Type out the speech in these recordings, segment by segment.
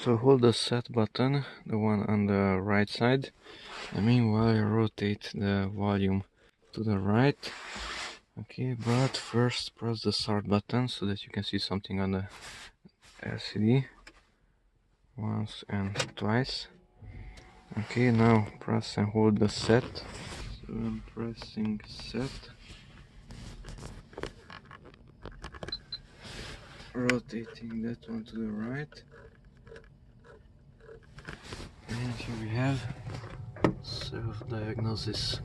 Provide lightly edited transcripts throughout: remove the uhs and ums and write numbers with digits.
So hold the set button, the one on the right side, and meanwhile rotate the volume to the right. Okay, but first press the start button so that you can see something on the LCD. Once and twice. Okay, now press and hold the set. So I'm pressing set. Rotating that one to the right. And here we have self-diagnosis.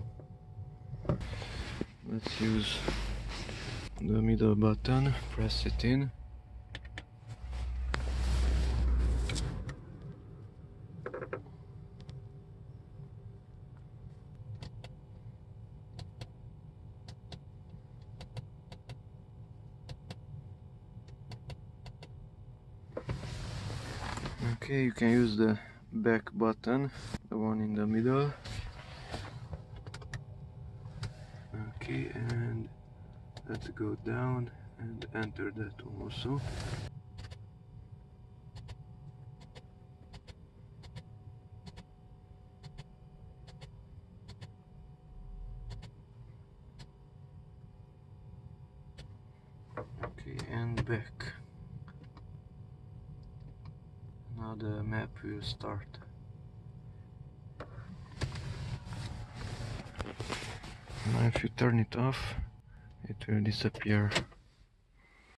Let's use the middle button, press it in. Okay, you can use the back button, the one in the middle. Okay, and let's go down and enter that one also. Okay, and back. Now the map will start. Now if you turn it off, it will disappear.